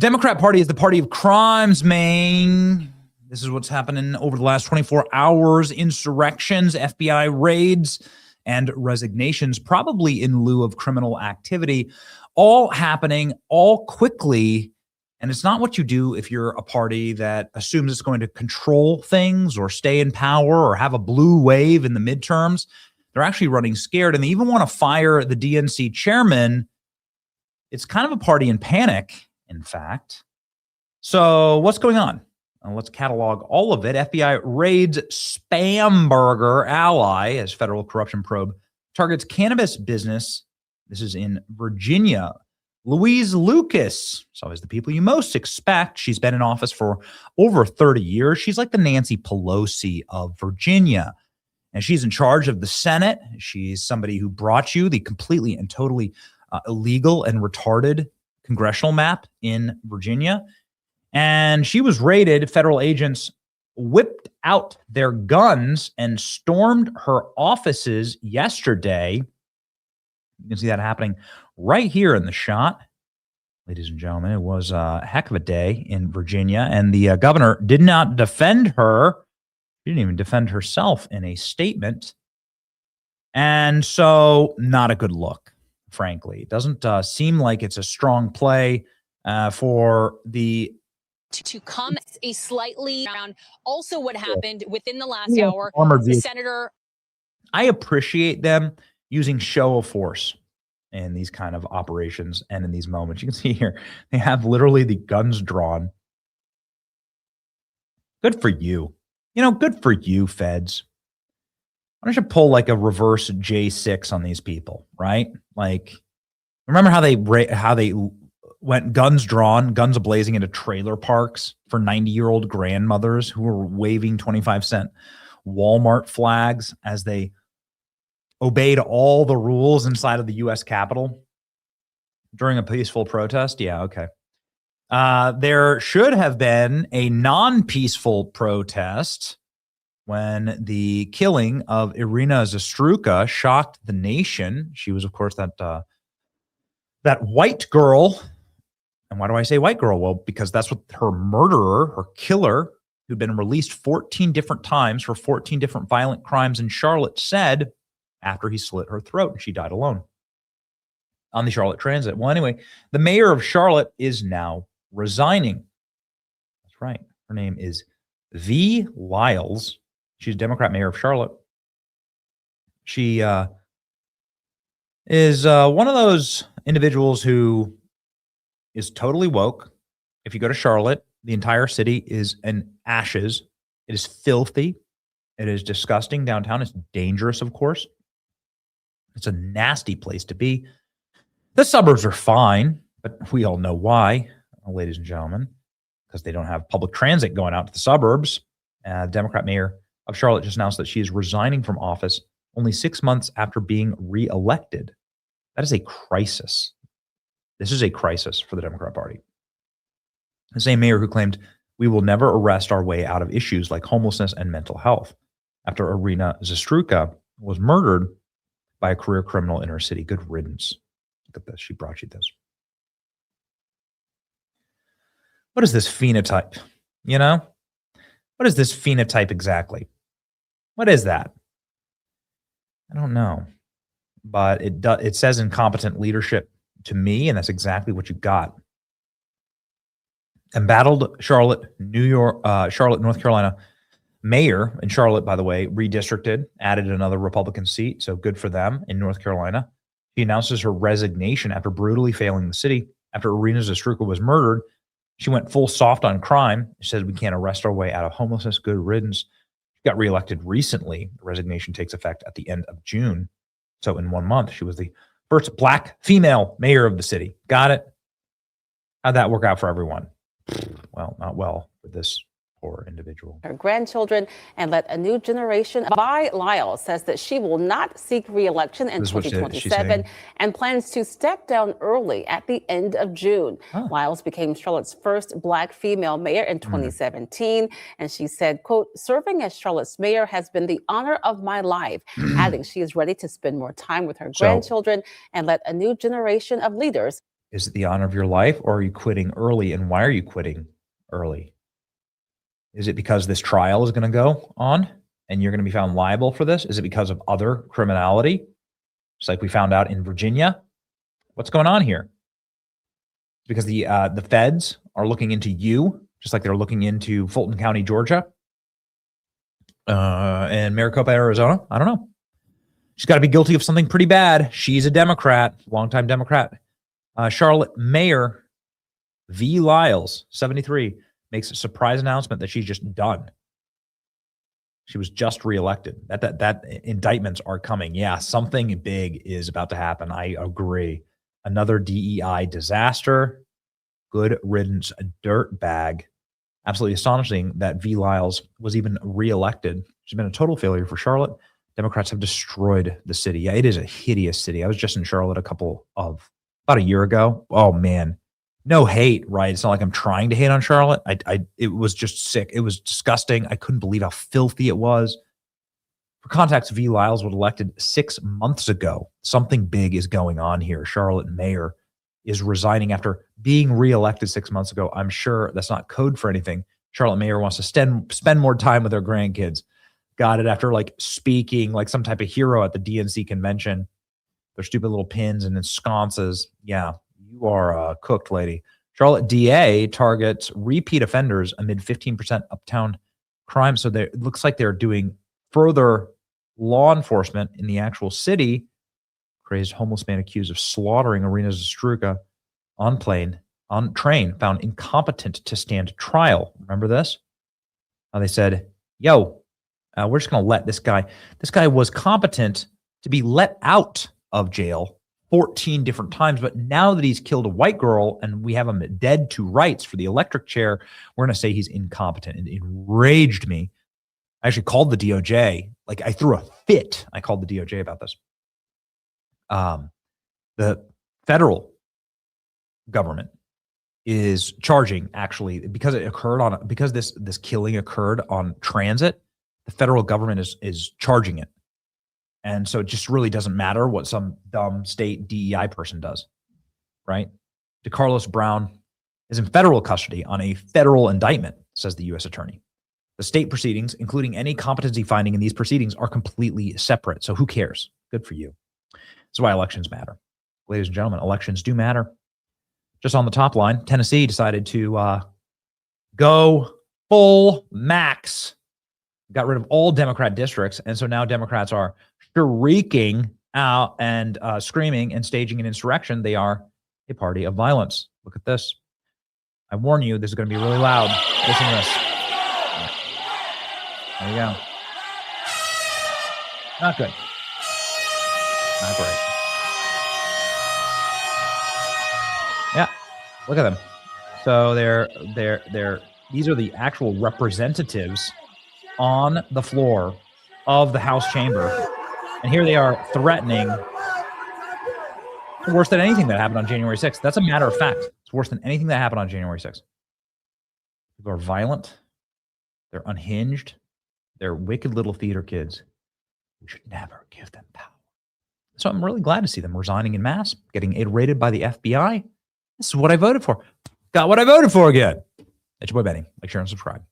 Democrat Party is the party of crimes, man. This is what's happening over the last 24 hours. Insurrections, FBI raids, and resignations, probably in lieu of criminal activity, all happening all quickly. And it's not what you do if you're a party that assumes it's going to control things or stay in power or have a blue wave in the midterms. They're actually running scared, and they even want to fire the DNC chairman. It's kind of a party in panic, in fact. So what's going on? Let's catalog all of it. FBI raids Spamberger ally as federal corruption probe targets cannabis business. This is in Virginia. Louise Lucas, it's always the people you most expect. She's been in office for over 30 years. She's like the Nancy Pelosi of Virginia. And she's in charge of the Senate. She's somebody who brought you the completely and totally illegal and retarded congressional map in Virginia. And she was raided. Federal agents whipped out their guns and stormed her offices yesterday. You can see that happening right here in the shot. Ladies and gentlemen, it was a heck of a day in Virginia. And the governor did not defend her. She didn't even defend herself in a statement. And so not a good look, frankly. It doesn't seem like it's a strong play for the to come a slightly around also what happened within the last hour. The senator. I appreciate them using show of force in these kind of operations and in these moments. You can see here, they have literally the guns drawn. Good for you. You know, good for you, feds. Why don't you pull like a reverse J6 on these people, right? Like, remember how they went guns drawn, guns ablazing into trailer parks for 90-year-old grandmothers who were waving 25-cent Walmart flags as they obeyed all the rules inside of the U.S. Capitol during a peaceful protest? Yeah, okay. There should have been a non-peaceful protest when the killing of Irina Zastruka shocked the nation. She was, of course, that white girl. And why do I say white girl? Well, because that's what her murderer, her killer, who'd been released 14 different times for 14 different violent crimes in Charlotte, said after he slit her throat and she died alone on the Charlotte Transit. Well, anyway, the mayor of Charlotte is now resigning. That's right. Her name is V. Lyles. She's a Democrat mayor of Charlotte. She is one of those individuals who is totally woke. If you go to Charlotte, the entire city is in ashes. It is filthy. It is disgusting downtown. It's dangerous, of course. It's a nasty place to be. The suburbs are fine, but we all know why, ladies and gentlemen, because they don't have public transit going out to the suburbs. Democrat mayor of Charlotte just announced that she is resigning from office only 6 months after being reelected. That is a crisis. This is a crisis for the Democrat Party. The same mayor who claimed we will never arrest our way out of issues like homelessness and mental health after Irina Zastruka was murdered by a career criminal in her city. Good riddance. Look at this. She brought you this. What is this phenotype? You know? What is this phenotype exactly? What is that? I don't know. But it says incompetent leadership to me, and that's exactly what you got. Embattled Charlotte, North Carolina mayor in Charlotte, by the way, redistricted, added another Republican seat, so good for them in North Carolina. She announces her resignation after brutally failing the city. After Irina Zastruka was murdered, she went full soft on crime. She says we can't arrest our way out of homelessness. Good riddance. She got reelected recently. The resignation takes effect at the end of June. So in 1 month, she was the first black female mayor of the city. Got it? How'd that work out for everyone? Well, not well for this poor individual. Her grandchildren and let a new generation. Vi Lyles says that she will not seek re-election in 2027 and plans to step down early at the end of June. Lyles became Charlotte's first black female mayor in 2017. And she said, quote, serving as Charlotte's mayor has been the honor of my life, adding she is ready to spend more time with her grandchildren and let a new generation of leaders Is it the honor of your life, or are you quitting early? And why are you quitting early? Is it because this trial is going to go on and you're going to be found liable for this? Is it because of other criminality? Just like we found out in Virginia. What's going on here? Because the feds are looking into you, just like they're looking into Fulton County, Georgia, and Maricopa, Arizona. I don't know. She's got to be guilty of something pretty bad. She's a Democrat, longtime Democrat. Charlotte Mayor V. Lyles, 73, makes a surprise announcement that she's just done. She was just reelected. That indictments are coming. Yeah, something big is about to happen. I agree. Another DEI disaster. Good riddance, a dirt bag. Absolutely astonishing that V. Lyles was even reelected. She's been a total failure for Charlotte. Democrats have destroyed the city. Yeah, it is a hideous city. I was just in Charlotte about a year ago. Oh man, no hate, right? It's not like I'm trying to hate on Charlotte. It was just sick. It was disgusting. I couldn't believe how filthy it was. For context, V. Lyles was elected 6 months ago. Something big is going on here. Charlotte Mayor is resigning after being reelected 6 months ago. I'm sure that's not code for anything. Charlotte Mayor wants to spend more time with her grandkids. Got it after like speaking like some type of hero at the DNC convention. Their stupid little pins and sconces. Yeah, you are cooked, lady. Charlotte DA targets repeat offenders amid 15% uptown crime. So it looks like they're doing further law enforcement in the actual city. Crazed homeless man accused of slaughtering Irina Zastruka on train found incompetent to stand trial. Remember this? They said, yo, we're just going to let this guy. This guy was competent to be let out of jail 14 different times. But now that he's killed a white girl and we have him dead to rights for the electric chair, we're going to say he's incompetent. It enraged me. I actually called the DOJ. Like I threw a fit. I called the DOJ about this. The federal government is charging actually because this killing occurred on transit. The federal government is charging it. And so it just really doesn't matter what some dumb state DEI person does, right? DeCarlos Brown is in federal custody on a federal indictment, says the U.S. attorney. The state proceedings, including any competency finding in these proceedings, are completely separate. So who cares? Good for you. That's why elections matter. Ladies and gentlemen, elections do matter. Just on the top line, Tennessee decided to go full max. Got rid of all Democrat districts. And so now Democrats are shrieking out and screaming and staging an insurrection. They are a party of violence. Look at this. I warn you, this is going to be really loud. Listen to this. There you go. Not good. Not great. Yeah, look at them. So these are the actual representatives on the floor of the House chamber. And here they are threatening. It's worse than anything that happened on January 6th. That's a matter of fact. It's worse than anything that happened on January 6th. People are violent. They're unhinged. They're wicked little theater kids. We should never give them power. So I'm really glad to see them resigning en masse, getting raided by the FBI. This is what I voted for. Got what I voted for again. It's your boy Benny. Like, share, and subscribe.